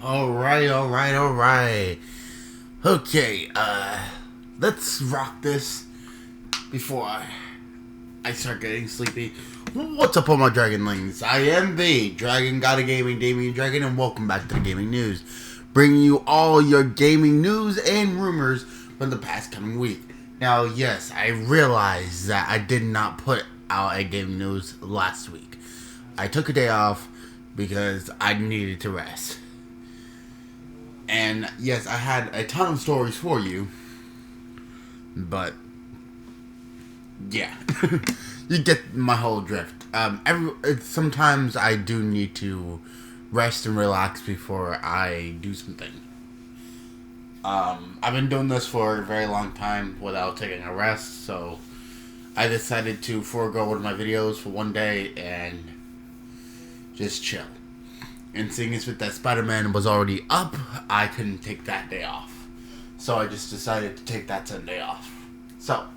Alright. Okay, let's rock this before I start getting sleepy. What's up, all my Dragonlings? I am the Dragon God of Gaming, Damian-D-Dragon, and welcome back to the Gaming News. Bringing you all your gaming news and rumors from the past coming week. Now, yes, I realize that I did not put out a gaming news last week. I took a day off because I needed to rest. And yes, I had a ton of stories for you, but yeah, you get my whole drift. Sometimes I do need to rest and relax before I do something. I've been doing this for a very long time without taking a rest, so I decided to forego one of my videos for one day and just chill. And seeing as with that Spider-Man was already up, I couldn't take that day off. So I just decided to take that Sunday off. So,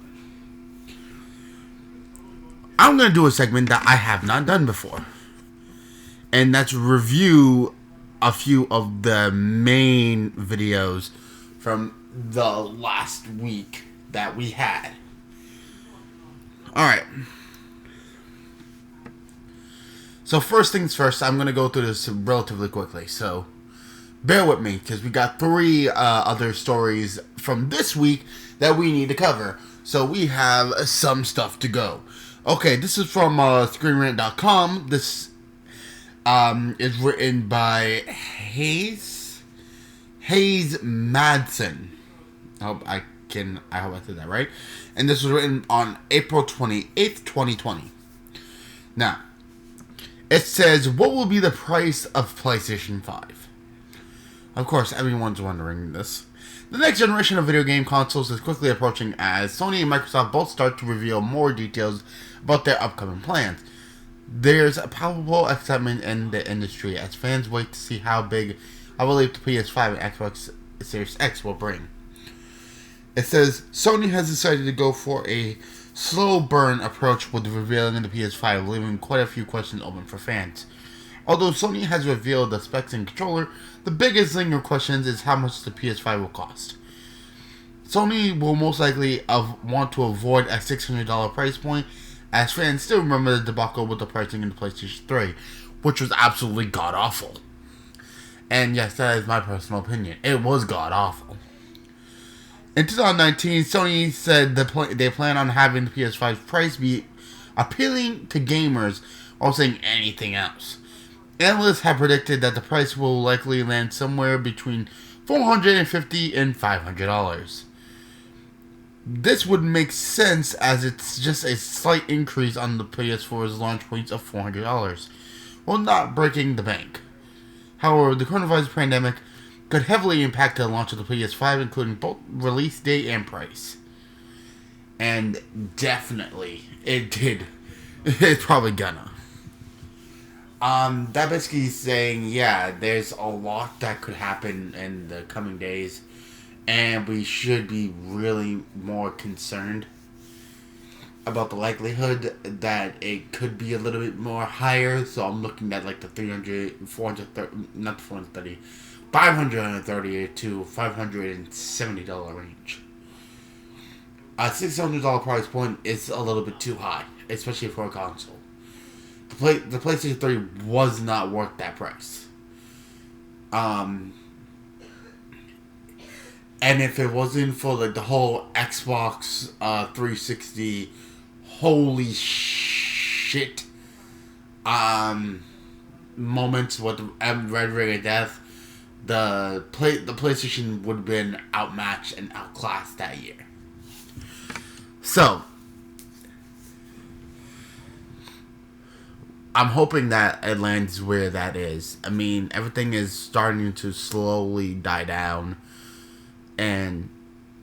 I'm going to do a segment that I have not done before. And that's review a few of the main videos from the last week that we had. Alright. So first things first, I'm going to go through this relatively quickly. So bear with me, because we got three other stories from this week that we need to cover. So we have some stuff to go. Okay, this is from ScreenRant.com. This is written by Hayes Madsen. I hope I said that right. And this was written on April 28th, 2020. Now, it says, what will be the price of PlayStation 5? Of course, everyone's wondering this. The next generation of video game consoles is quickly approaching as Sony and Microsoft both start to reveal more details about their upcoming plans. There's a palpable excitement in the industry as fans wait to see how big I believe the PS5 and Xbox Series X will bring. It says, Sony has decided to go for a slow burn approach with revealing the PS5, leaving quite a few questions open for fans. Although Sony has revealed the specs and controller, the biggest lingering questions is how much the PS5 will cost. Sony will most likely want to avoid a $600 price point, as fans still remember the debacle with the pricing in the PlayStation 3, which was absolutely god-awful. And yes, that is my personal opinion. It was god-awful. In 2019, Sony said they plan on having the PS5's price be appealing to gamers while saying anything else. Analysts have predicted that the price will likely land somewhere between $450 and $500. This would make sense as it's just a slight increase on the PS4's launch points of $400, while not breaking the bank. However, the coronavirus pandemic could heavily impact the launch of the PS5, including both release date and price. And definitely, it did. It's probably gonna. That basically is saying, yeah, there's a lot that could happen in the coming days, and we should be really more concerned about the likelihood that it could be a little bit more higher. So I'm looking at like the $530 to $570 range. A $600 price point is a little bit too high, especially for a console. The PlayStation 3 was not worth that price. And if it wasn't for like the whole Xbox 360, holy shit, moments with the Red Ring of Death, the PlayStation would have been outmatched and outclassed that year. So, I'm hoping that it lands where that is. I mean, everything is starting to slowly die down, and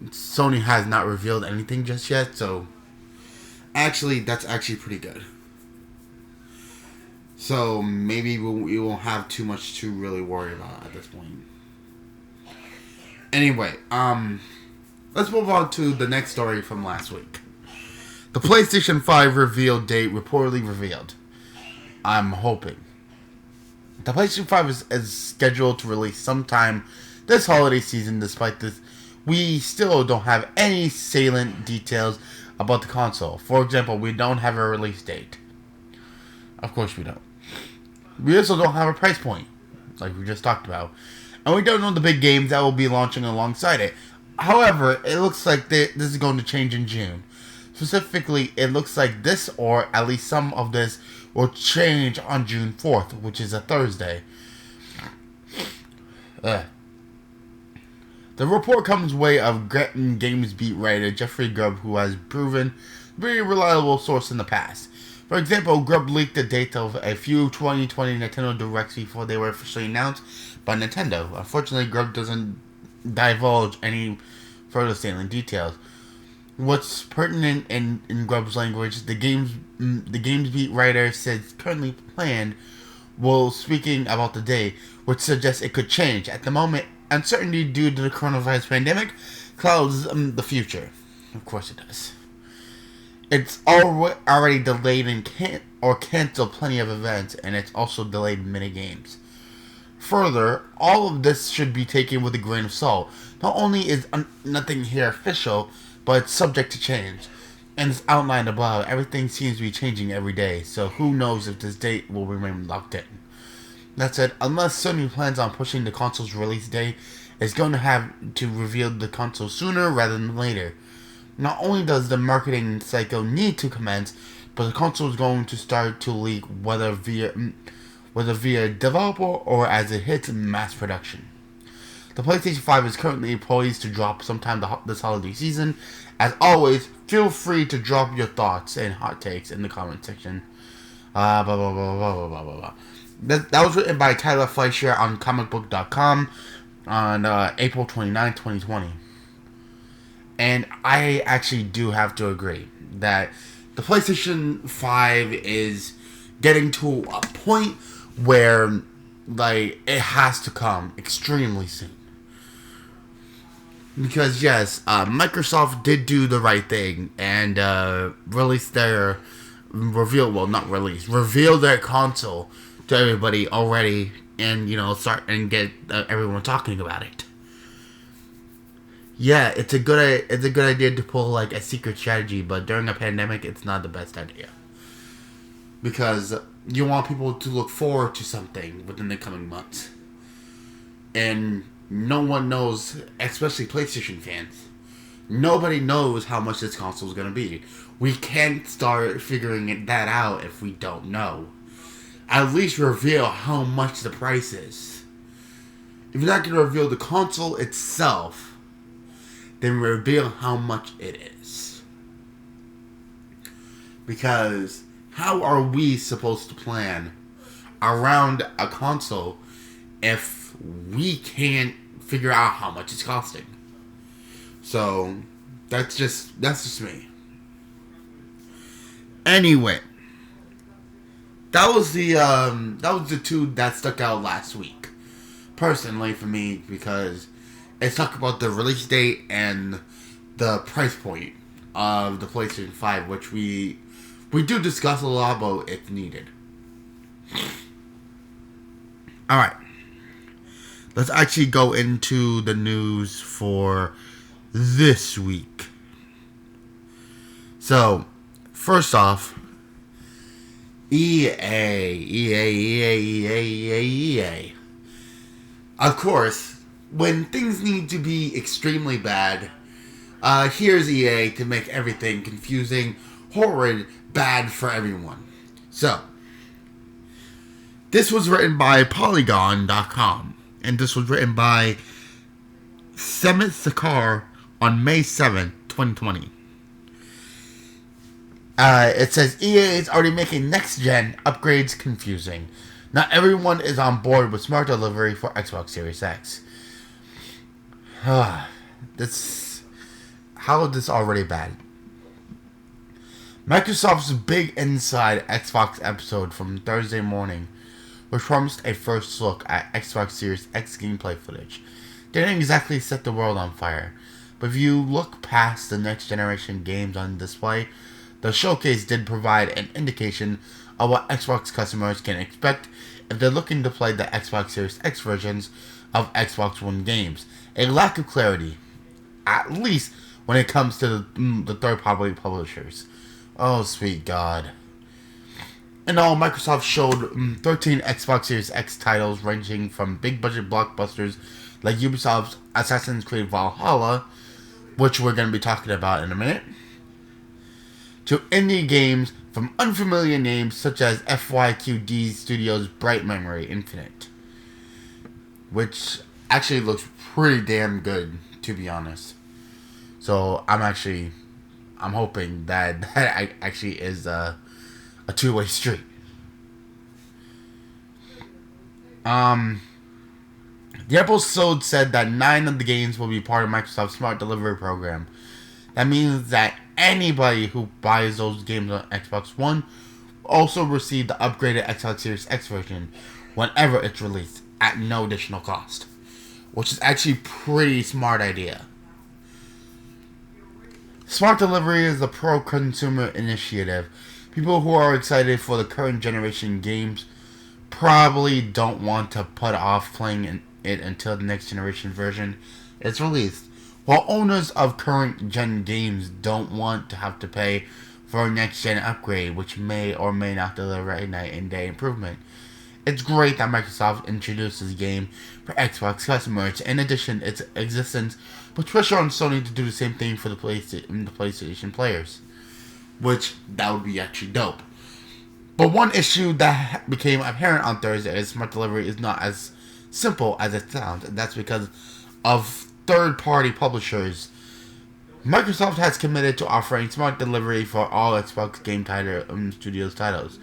Sony has not revealed anything just yet, so actually, that's actually pretty good. So, maybe we won't have too much to really worry about at this point. Anyway, let's move on to the next story from last week. The PlayStation 5 reveal date reportedly revealed. I'm hoping The PlayStation 5 is scheduled to release sometime this holiday season. Despite this, we still don't have any salient details about the console. For example, we don't have a release date. Of course we don't. We also don't have a price point, like we just talked about. And we don't know the big games that will be launching alongside it. However, it looks like this is going to change in June. Specifically, it looks like this, or at least some of this, will change on June 4th, which is a Thursday. The report comes way of Gretton Games beat writer Jeffrey Grubb, who has proven to be a reliable source in the past. For example, Grubb leaked the date of a few 2020 Nintendo Directs before they were officially announced by Nintendo. Unfortunately, Grubb doesn't divulge any further salient details. What's pertinent in Grubb's language, the games beat writer says currently planned, while speaking about the day, which suggests it could change. At the moment, uncertainty due to the coronavirus pandemic clouds the future. Of course it does. It's already delayed and canceled plenty of events, and it's also delayed many games. Further, all of this should be taken with a grain of salt. Not only is nothing here official, but it's subject to change. And as outlined above, everything seems to be changing every day, so who knows if this date will remain locked in. That said, unless Sony plans on pushing the console's release date, it's going to have to reveal the console sooner rather than later. Not only does the marketing cycle need to commence, but the console is going to start to leak whether via developer or as it hits mass production. The PlayStation 5 is currently poised to drop sometime this holiday season. As always, feel free to drop your thoughts and hot takes in the comment section. Blah, blah, blah, blah, blah, blah, blah. That was written by Tyler Fleischer on comicbook.com on April 29, 2020. And I actually do have to agree that the PlayStation 5 is getting to a point where, like, it has to come extremely soon. Because, yes, Microsoft did do the right thing and released their reveal their console to everybody already, and, start and get everyone talking about it. Yeah, it's a good idea to pull, like, a secret strategy, but during a pandemic, it's not the best idea. Because you want people to look forward to something within the coming months. And no one knows, especially PlayStation fans, nobody knows how much this console is going to be. We can't start figuring that out if we don't know. At least reveal how much the price is. If you're not going to reveal the console itself, then reveal how much it is. Because how are we supposed to plan around a console if we can't figure out how much it's costing? So that's just me. Anyway, that was the two that stuck out last week, personally for me, because it's talk about the release date and the price point of the PlayStation 5, which we do discuss a lot about if needed. Alright. Let's actually go into the news for this week. So, first off, EA. Of course, when things need to be extremely bad, here's EA to make everything confusing, horrid, bad for everyone. So, this was written by Polygon.com, and this was written by Samit Sakar on May 7th, 2020. It says, EA is already making next-gen upgrades confusing. Not everyone is on board with smart delivery for Xbox Series X. How is this already bad? Microsoft's Big Inside Xbox episode from Thursday morning, which promised a first look at Xbox Series X gameplay footage, didn't exactly set the world on fire. But if you look past the next generation games on display, the showcase did provide an indication of what Xbox customers can expect if they're looking to play the Xbox Series X versions of Xbox One games. A lack of clarity, at least when it comes to the third-party publishers. Oh, sweet God. In all, Microsoft showed 13 Xbox Series X titles ranging from big-budget blockbusters like Ubisoft's Assassin's Creed Valhalla, which we're going to be talking about in a minute, to indie games from unfamiliar names such as FYQD Studios' Bright Memory Infinite, which actually looks pretty damn good, to be honest. So I'm hoping that actually is a two-way street. The episode said that 9 of the games will be part of Microsoft's Smart Delivery program. That means that anybody who buys those games on Xbox One will also receive the upgraded Xbox Series X version whenever it's released at no additional cost, which is actually a pretty smart idea. Smart Delivery is a pro-consumer initiative. People who are excited for the current generation games probably don't want to put off playing it until the next generation version is released, while owners of current gen games don't want to have to pay for a next gen upgrade, which may or may not deliver a night and day improvement. It's great that Microsoft introduces the game for Xbox customers. In addition, its existence puts pressure on Sony to do the same thing for the PlayStation players, which that would be actually dope. But one issue that became apparent on Thursday is Smart Delivery is not as simple as it sounds, and that's because of third-party publishers. Microsoft has committed to offering Smart Delivery for all Xbox Game Studios titles,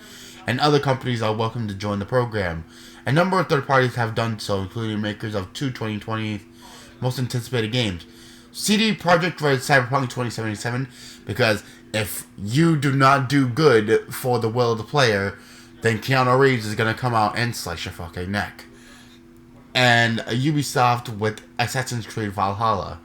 and other companies are welcome to join the program. A number of third parties have done so, including makers of 2020's most anticipated games, CD Projekt Red Cyberpunk 2077, because if you do not do good for the will of the player, then Keanu Reeves is going to come out and slice your fucking neck. And Ubisoft with Assassin's Creed Valhalla.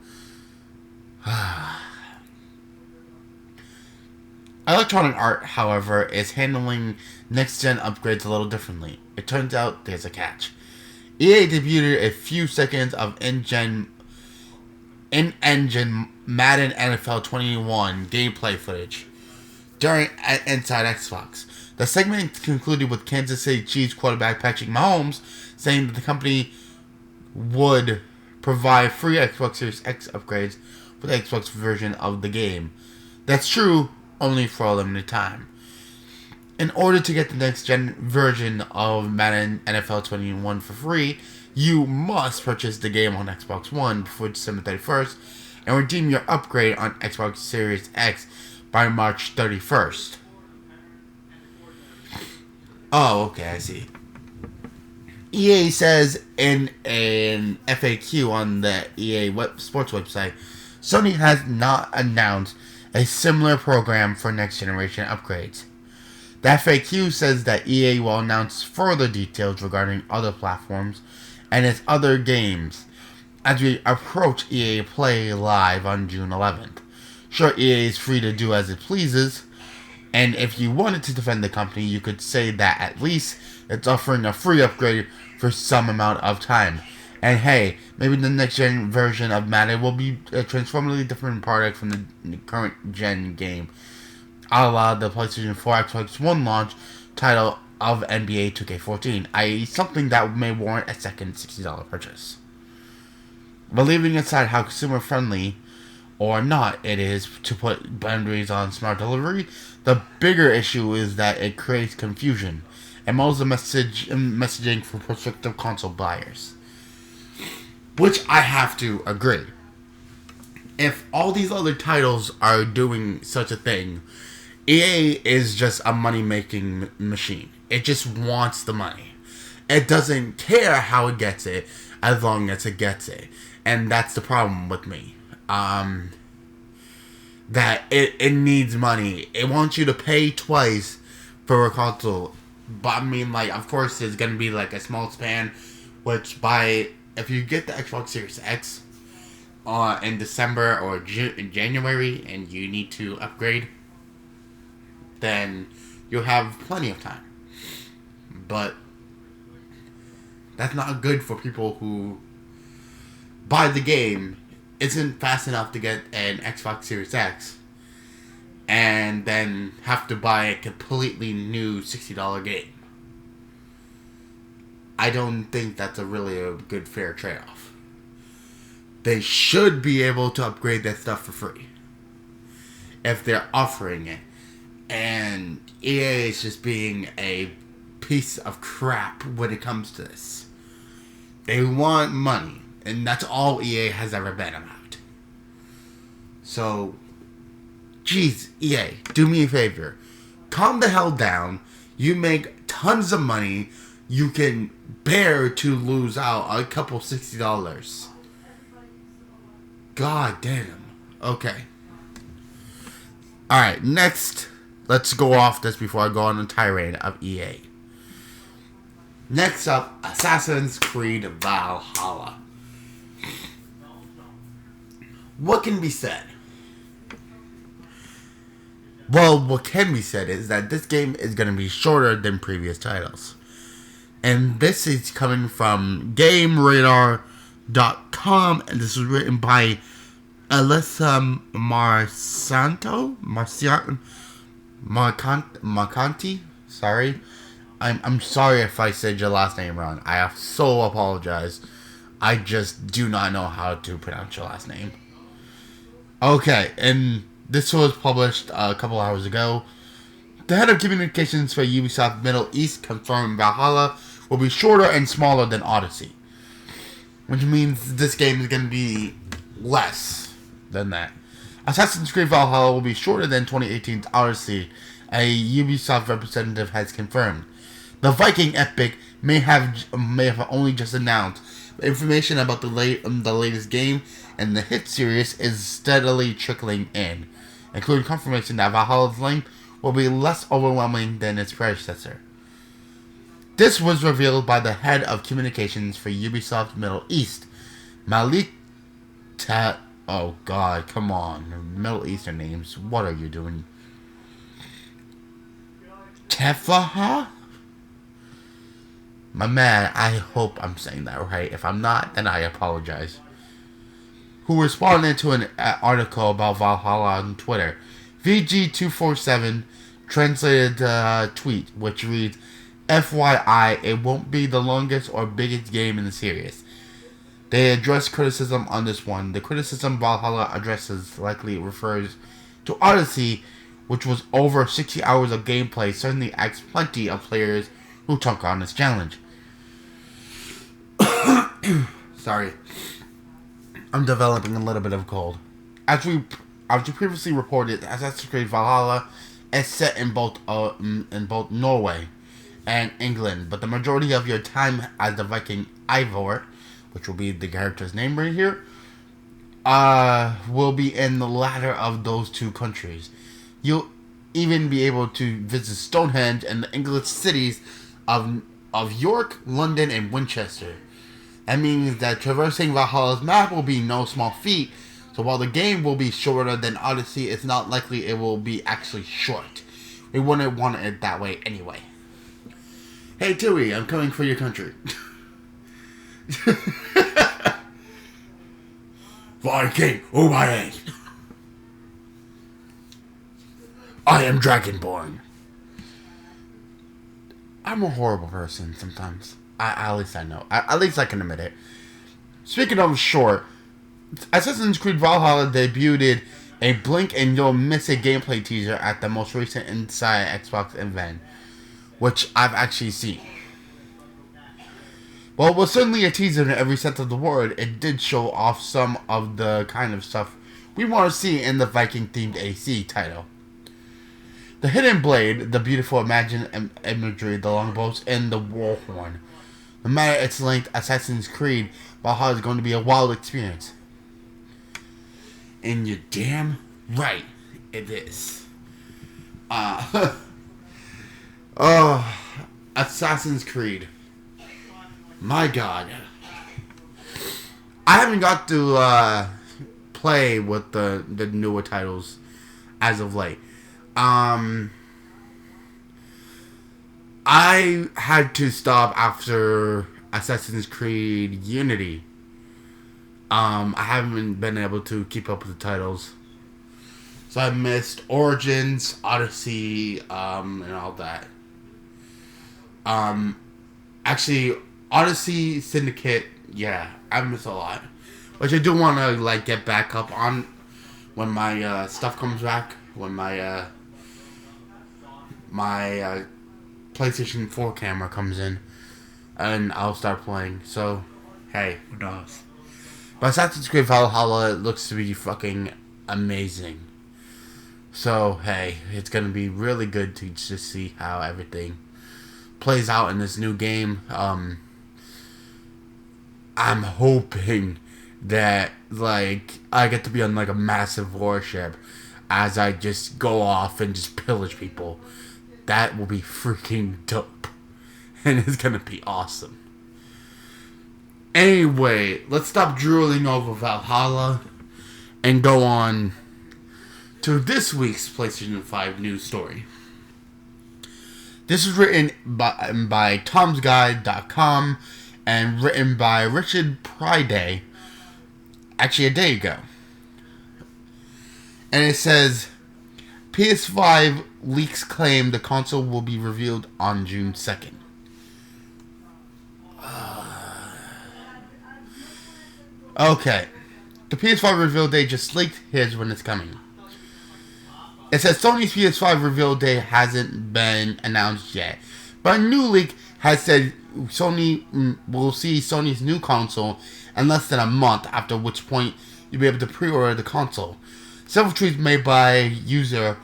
Electronic Arts, however, is handling next-gen upgrades a little differently. It turns out there's a catch. EA debuted a few seconds of in-engine Madden NFL 21 gameplay footage during Inside Xbox. The segment concluded with Kansas City Chiefs quarterback Patrick Mahomes saying that the company would provide free Xbox Series X upgrades for the Xbox version of the game. That's true, only for a limited time. In order to get the next-gen version of Madden NFL 21 for free, you must purchase the game on Xbox One before December 31st and redeem your upgrade on Xbox Series X by March 31st. Oh, okay, I see. EA says in an FAQ on the EA sports website, Sony has not announced a similar program for next-generation upgrades. The FAQ says that EA will announce further details regarding other platforms and its other games as we approach EA Play Live on June 11th. Sure, EA is free to do as it pleases, and if you wanted to defend the company, you could say that at least it's offering a free upgrade for some amount of time. And hey, maybe the next gen version of Madden will be a transformatively different product from the current gen game, a la the PlayStation 4 Xbox One launch title of NBA 2K14, i.e. something that may warrant a second $60 purchase. But leaving aside how consumer friendly or not it is to put boundaries on smart delivery, the bigger issue is that it creates confusion and molds the messaging for prospective console buyers. Which I have to agree. If all these other titles are doing such a thing, EA is just a money-making machine. It just wants the money. It doesn't care how it gets it, as long as it gets it. And that's the problem with me. That it needs money. It wants you to pay twice for a console. But I mean, like, of course, there's going to be like a small span, which if you get the Xbox Series X in December or January and you need to upgrade, then you'll have plenty of time. But that's not good for people who buy the game, isn't fast enough to get an Xbox Series X, and then have to buy a completely new $60 game. I don't think that's really a good fair trade-off. They should be able to upgrade that stuff for free if they're offering it. And EA is just being a piece of crap when it comes to this. They want money, and that's all EA has ever been about. So, geez, EA, do me a favor. Calm the hell down. You make tons of money. You can bear to lose out a couple $60. God damn. Okay. Alright, next, let's go off this before I go on a tirade of EA. Next up, Assassin's Creed Valhalla. What can be said? Well, what can be said is that this game is going to be shorter than previous titles. And this is coming from GameRadar.com, and this was written by Alyssa Marcanti. Sorry. I'm sorry if I said your last name wrong. I so apologize. I just do not know how to pronounce your last name. Okay, and this was published a couple hours ago. The head of communications for Ubisoft Middle East confirmed Valhalla will be shorter and smaller than Odyssey, which means this game is going to be less than that. Assassin's Creed Valhalla will be shorter than 2018's Odyssey, a Ubisoft representative has confirmed. The Viking epic may have only just announced, but information about the latest game and the hit series is steadily trickling in, including confirmation that Valhalla's length will be less overwhelming than its predecessor. This was revealed by the head of communications for Ubisoft Middle East, Malik Oh God, come on. Middle Eastern names. What are you doing? Tefaha? My man, I hope I'm saying that right. If I'm not, then I apologize. Who responded to an article about Valhalla on Twitter. VG247 translated the tweet, which reads, FYI, it won't be the longest or biggest game in the series. They addressed criticism on this one. The criticism Valhalla addresses likely refers to Odyssey, which was over 60 hours of gameplay, certainly adds plenty of players who took on this challenge. Sorry. I'm developing a little bit of a cold. As we previously reported, Assassin's Creed Valhalla is set in both Norway and England, but the majority of your time as the Viking Eivor, which will be the character's name right here, will be in the latter of those two countries. You'll even be able to visit Stonehenge and the English cities of York, London, and Winchester. That means that traversing Valhalla's map will be no small feat, so while the game will be shorter than Odyssey, it's not likely it will be actually short. We wouldn't want it that way anyway. Hey Tui, I'm coming for your country. Viking, who I am. I am Dragonborn. I'm a horrible person sometimes. At least I know. At least I can admit it. Speaking of short, Assassin's Creed Valhalla debuted a blink and you'll miss it gameplay teaser at the most recent Inside Xbox event, which I've actually seen. While it was certainly a teaser in every sense of the word, it did show off some of the kind of stuff we want to see in the Viking-themed AC title. The hidden blade, the beautiful imagined imagery, the longbows, and the war horn. No matter its length, Assassin's Creed Valhalla is going to be a wild experience. And you're damn right it is. Assassin's Creed. My God. I haven't got to play with the newer titles as of late. I had to stop after Assassin's Creed Unity. I haven't been able to keep up with the titles. So I missed Origins, Odyssey, and all that. Actually, Odyssey, Syndicate, yeah, I missed a lot. Which I do want to, like, get back up on when my stuff comes back. When my PlayStation 4 camera comes in. And I'll start playing. So, hey, who knows? But Assassin's Creed Valhalla, it looks to be fucking amazing. So, hey, it's going to be really good to just see how everything plays out in this new game. I'm hoping that, like, I get to be on, like, a massive warship as I just go off and just pillage people. That will be freaking dope. And it's going to be awesome. Anyway, let's stop drooling over Valhalla and go on to this week's PlayStation 5 news story. This is written by Tom'sGuide.com and written by Richard Priday, actually a day ago. And it says, PS5 leaks claim the console will be revealed on June 2nd. Okay. The PS5 reveal date just leaked. Here's when it's coming. It says Sony's PS5 reveal date hasn't been announced yet, but a new leak has said Sony will see Sony's new console in less than a month, after which point you'll be able to pre-order the console. Several tweets made by user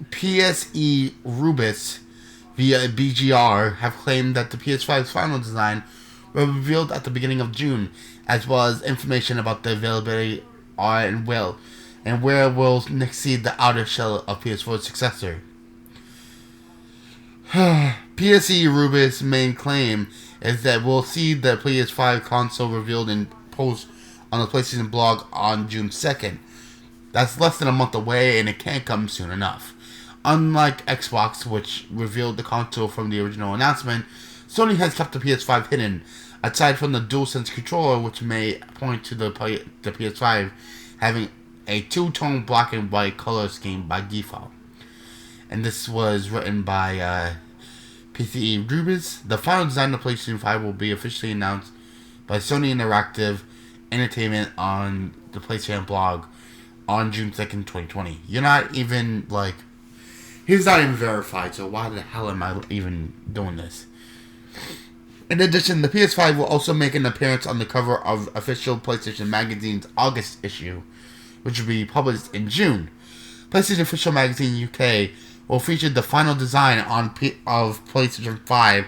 PSE Rubis via BGR have claimed that the PS5's final design will be revealed at the beginning of June, as well as information about the availability and where it will exceed the outer shell of PS4's successor. PSE Rubis' main claim is that we'll see the PS5 console revealed in post on the PlayStation blog on June 2nd. That's less than a month away, and it can't come soon enough. Unlike Xbox, which revealed the console from the original announcement, Sony has kept the PS5 hidden, aside from the DualSense controller, which may point to the PS5 having a two-tone black and white color scheme by default. And this was written by PCE Rubis. The final design of the PlayStation 5 will be officially announced by Sony Interactive Entertainment on the PlayStation blog on June 2nd, 2020. You're not even, like... He's not even verified, so why the hell am I even doing this? In addition, the PS5 will also make an appearance on the cover of official PlayStation Magazine's August issue, which will be published in June. PlayStation Official Magazine UK will feature the final design of PlayStation 5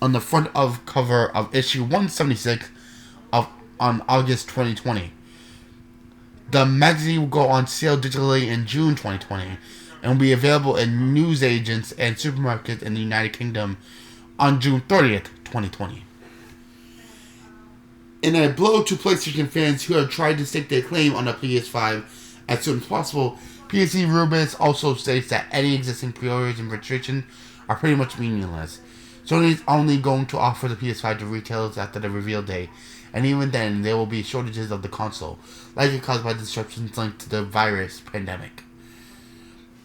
on the front of cover of issue 176 on August 2020. The magazine will go on sale digitally in June 2020 and will be available in newsagents and supermarkets in the United Kingdom on June 30th, 2020. In a blow to PlayStation fans who have tried to stake their claim on the PS5 as soon as possible, PSE Rubis also states that any existing pre-orders and registration are pretty much meaningless. Sony is only going to offer the PS5 to retailers after the reveal day, and even then there will be shortages of the console, likely caused by disruptions linked to the virus pandemic.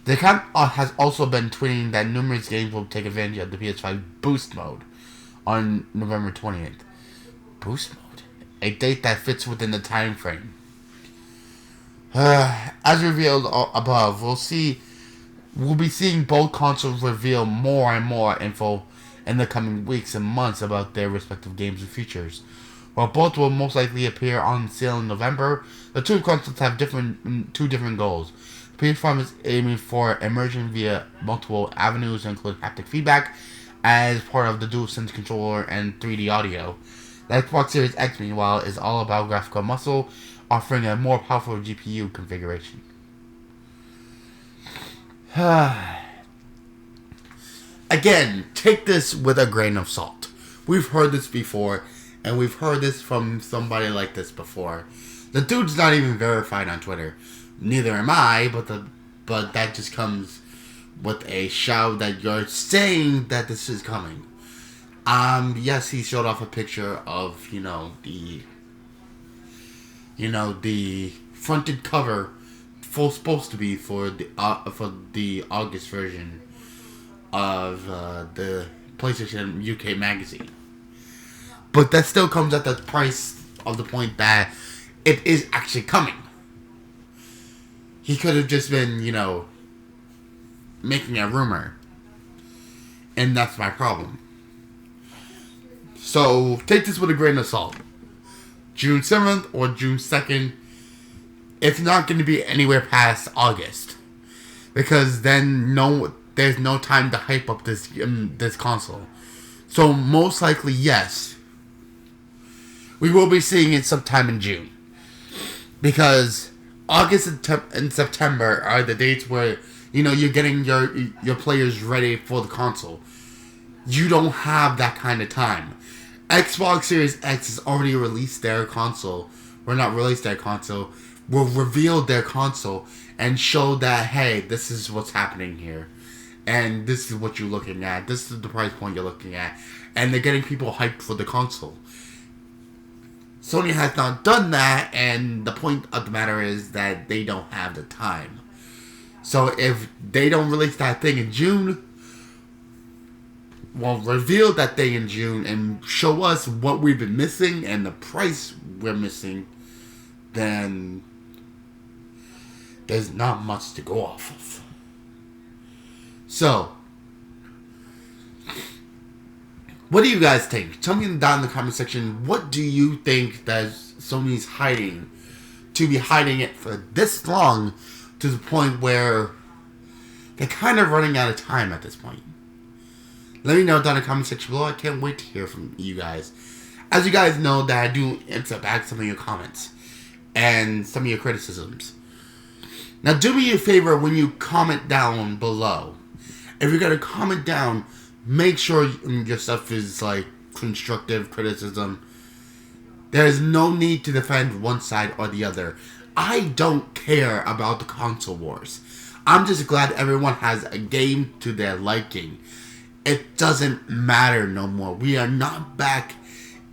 The account has also been tweeting that numerous games will take advantage of the PS5 Boost Mode on November 20th. Boost Mode? A date that fits within the time frame. As revealed above, we'll be seeing both consoles reveal more and more info in the coming weeks and months about their respective games and features. While both will most likely appear on sale in November, the two consoles have two different goals. The PS5 is aiming for immersion via multiple avenues, including haptic feedback, as part of the DualSense controller and 3D audio. The Xbox Series X, meanwhile, is all about graphical muscle, offering a more powerful GPU configuration. Again, take this with a grain of salt. We've heard this before, and we've heard this from somebody like this before. The dude's not even verified on Twitter. Neither am I, but that just comes with a shout that you're saying that this is coming. Yes, he showed off a picture of, the fronted cover supposed to be for the August version of the PlayStation UK magazine. But that still comes at the price of the point that it is actually coming. He could have just been, making a rumor. And that's my problem. So, take this with a grain of salt. June 7th or June 2nd, it's not going to be anywhere past August. Because then there's no time to hype up this console. So, most likely, yes. We will be seeing it sometime in June. Because August and September are the dates where, you're getting your players ready for the console. You don't have that kind of time. Xbox Series X has already released their console. Well, not released their console. Will reveal their console and show that, hey, this is what's happening here. And this is what you're looking at. This is the price point you're looking at. And they're getting people hyped for the console. Sony has not done that, and the point of the matter is that they don't have the time. So if they don't release that thing in June, well, reveal that thing in June and show us what we've been missing and the price we're missing, then there's not much to go off of. So, what do you guys think? Tell me down in the comment section, what do you think that Sony's hiding to be hiding it for this long to the point where they're kind of running out of time at this point? Let me know down in the comment section below. I can't wait to hear from you guys. As you guys know that I do answer back some of your comments and some of your criticisms. Now do me a favor when you comment down below. If you're going to comment down, make sure your stuff is like constructive criticism. There's no need to defend one side or the other. I don't care about the console wars. I'm just glad everyone has a game to their liking. It doesn't matter no more. We are not back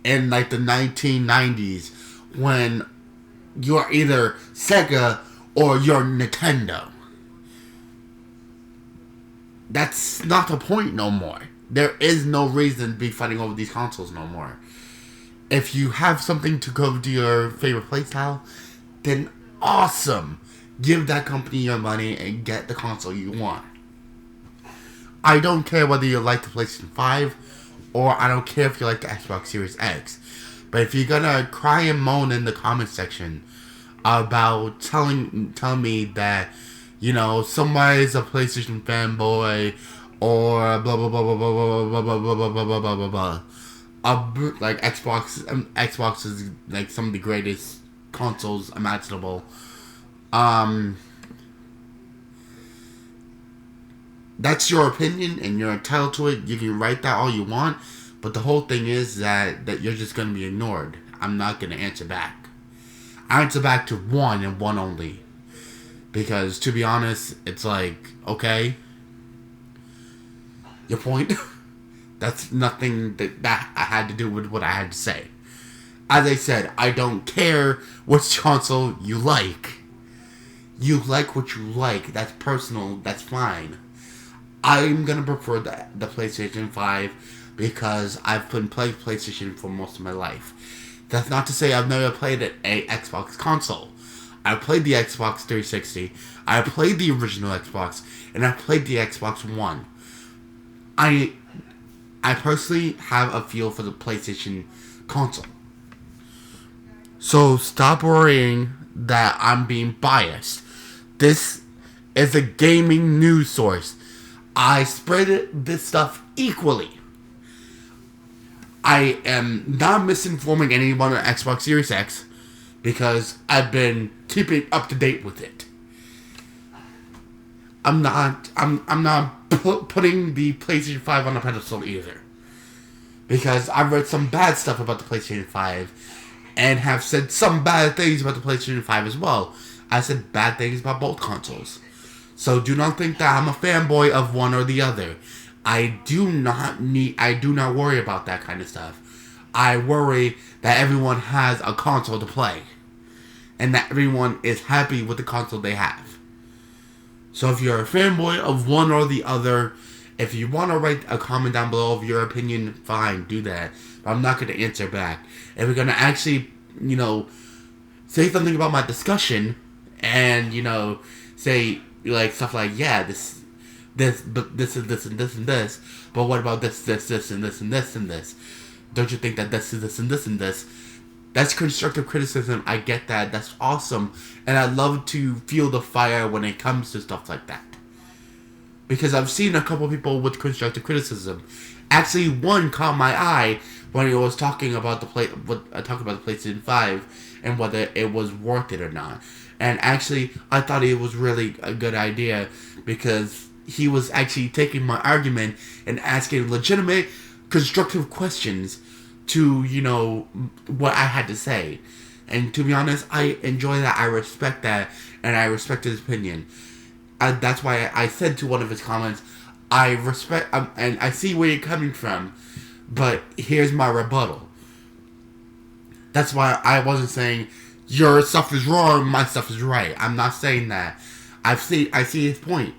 in like the 1990s when you're either Sega or you're Nintendo. That's not the point no more. There is no reason to be fighting over these consoles no more. If you have something to go to your favorite playstyle, then awesome. Give that company your money and get the console you want. I don't care whether you like the PlayStation 5 or I don't care if you like the Xbox Series X. But if you're gonna cry and moan in the comment section about telling me that, somebody's a PlayStation fanboy or blah blah blah blah blah blah blah blah blah blah blah blah blah, like Xbox is like some of the greatest consoles imaginable. That's your opinion and you're entitled to it. You can write that all you want, but the whole thing is that you're just going to be ignored. I'm not going to answer back. I answer back to one and one only. Because to be honest, it's like, okay, your point? That's nothing that I had to do with what I had to say. As I said, I don't care which console you like. You like what you like. That's personal. That's fine. I'm going to prefer the PlayStation 5 because I've been playing PlayStation for most of my life. That's not to say I've never played an Xbox console. I played the Xbox 360, I played the original Xbox, and I played the Xbox One. I personally have a feel for the PlayStation console. So stop worrying that I'm being biased. This is a gaming news source. I spread this stuff equally. I am not misinforming anyone on Xbox Series X because I've been keeping up to date with it. I'm not putting the PlayStation 5 on a pedestal either. Because I've read some bad stuff about the PlayStation 5 and have said some bad things about the PlayStation 5 as well. I said bad things about both consoles. So do not think that I'm a fanboy of one or the other. I do not worry about that kind of stuff. I worry that everyone has a console to play. And that everyone is happy with the console they have. So if you're a fanboy of one or the other, if you want to write a comment down below of your opinion, fine, do that. But I'm not going to answer back. If we're going to actually, say something about my discussion and, say, like, stuff like, yeah, this, but this is this and this and this, but what about this, and this, and this, and this? Don't you think that this is this and this and this? That's constructive criticism. I get that. That's awesome. And I love to feel the fire when it comes to stuff like that. Because I've seen a couple people with constructive criticism. Actually, one caught my eye when he was talking about the PlayStation 5 and whether it was worth it or not. And actually, I thought it was really a good idea because he was actually taking my argument and asking legitimate, constructive questions to, what I had to say. And to be honest, I enjoy that. I respect that. And I respect his opinion. That's why I said to one of his comments, I respect, and I see where you're coming from, but here's my rebuttal. That's why I wasn't saying, your stuff is wrong, my stuff is right. I'm not saying that. I see his point.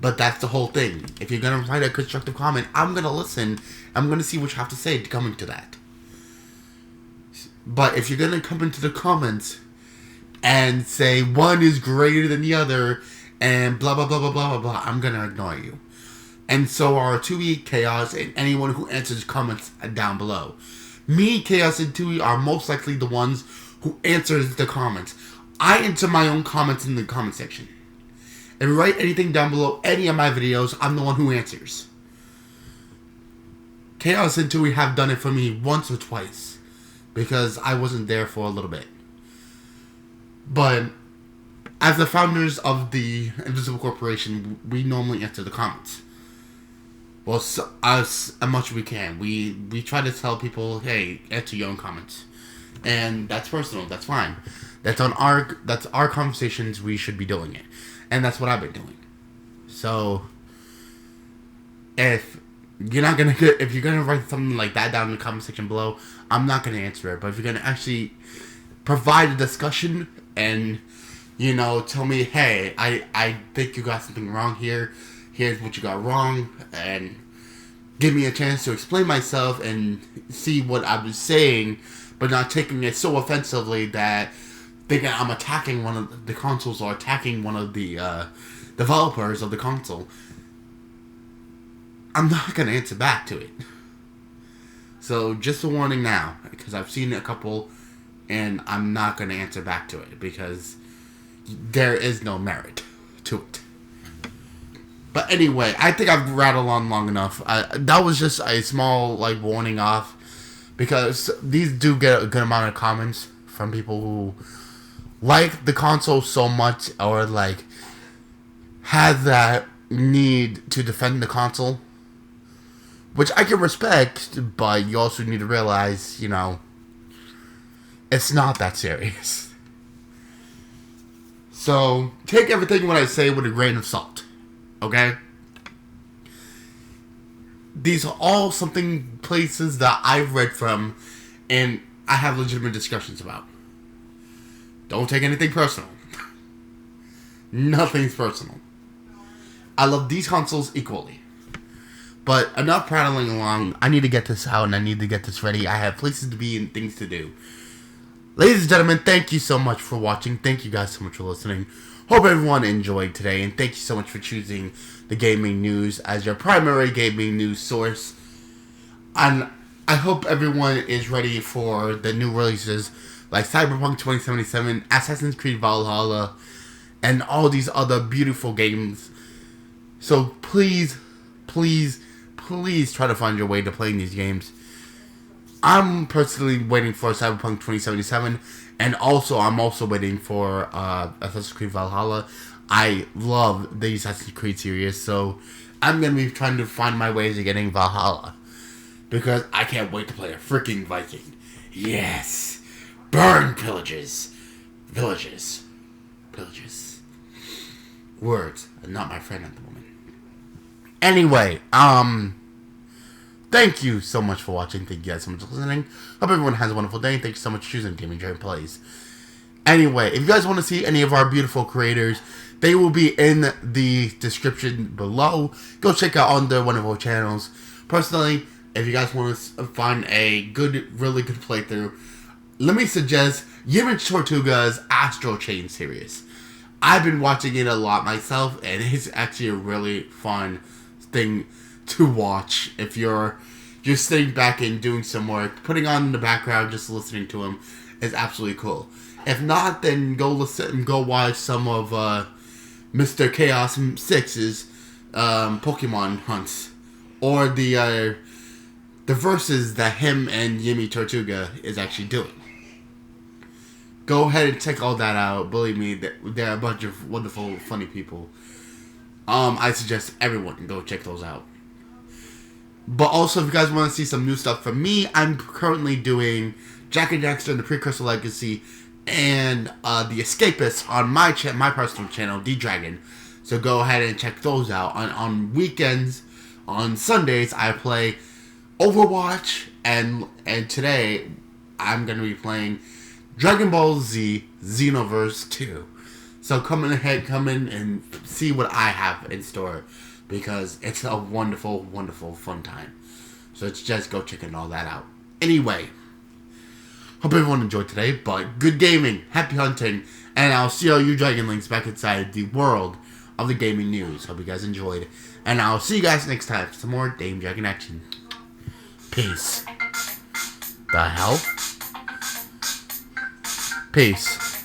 But that's the whole thing. If you're going to write a constructive comment, I'm going to listen. I'm going to see what you have to say to come into that. But if you're going to come into the comments and say one is greater than the other and blah, blah, blah, blah, blah, blah, blah, I'm going to ignore you. And so are 2E, Chaos, and anyone who answers comments down below. Me, Chaos, and 2E are most likely the ones who answers the comments. I answer my own comments in the comment section. If you write anything down below any of my videos, I'm the one who answers. Chaos and 2E have done it for me once or twice. Because I wasn't there for a little bit. But as the founders of the Invisible Corporation, we normally answer the comments. Well, as much as we can. We try to tell people, hey, answer your own comments. And that's personal. That's fine. That's our conversations. We should be doing it. And that's what I've been doing. So, if you're gonna write something like that down in the comment section below, I'm not gonna answer it. But if you're gonna actually provide a discussion and, tell me, hey, I think you got something wrong here. Here's what you got wrong, and give me a chance to explain myself and see what I was saying, but not taking it so offensively that thinking I'm attacking one of the consoles or attacking one of the developers of the console. I'm not going to answer back to it. So, just a warning now, because I've seen a couple, and I'm not going to answer back to it, because there is no merit to it. But anyway, I think I've rattled on long enough. That was just a small, warning off, because these do get a good amount of comments from people who like the console so much, or have that need to defend the console, which I can respect, but you also need to realize, it's not that serious. So, take everything what I say with a grain of salt, okay? These are all places that I've read from, and I have legitimate discussions about. Don't take anything personal. Nothing's personal. I love these consoles equally. But enough prattling along. I need to get this out and I need to get this ready. I have places to be and things to do. Ladies and gentlemen, thank you so much for watching. Thank you guys so much for listening. Hope everyone enjoyed today. And thank you so much for choosing the gaming news as your primary gaming news source. And I hope everyone is ready for the new releases like Cyberpunk 2077, Assassin's Creed Valhalla, and all these other beautiful games. So please, please, please try to find your way to playing these games. I'm personally waiting for Cyberpunk 2077, and I'm also waiting for Assassin's Creed Valhalla. I love the Assassin's Creed series, so I'm going to be trying to find my ways to getting Valhalla. Because I can't wait to play a freaking Viking. Yes! Burn villages. Words, not my friend at the moment. Anyway, thank you so much for watching. Thank you guys so much for listening. Hope everyone has a wonderful day. Thank you so much for choosing Damian Plays. Anyway, if you guys want to see any of our beautiful creators, they will be in the description below. Go check out on their wonderful channels. Personally, if you guys want to find a really good playthrough, let me suggest Yimich Tortuga's Astral Chain series. I've been watching it a lot myself, and it's actually a really fun thing to watch. If you're just sitting back and doing some work, putting on in the background, just listening to him is absolutely cool. If not, then go watch some of Mr. Chaos 6's Pokemon hunts, or the verses that him and Yimi Tortuga is actually doing. Go ahead and check all that out. Believe me, there are a bunch of wonderful, funny people. I suggest everyone go check those out. But also, if you guys want to see some new stuff from me, I'm currently doing Jack and Daxter and the Precursor Legacy and The Escapist on my personal channel, D.Dragon. So go ahead and check those out. On weekends, on Sundays, I play Overwatch, and today I'm going to be playing Dragon Ball Z Xenoverse 2. So come in and see what I have in store, because it's a wonderful, wonderful, fun time. So it's just go checking all that out. Anyway, hope everyone enjoyed today, but good gaming, happy hunting, and I'll see all you Dragon Links back inside the world of the gaming news. Hope you guys enjoyed, and I'll see you guys next time for some more Dame-Dragon action. Peace. The hell? Peace.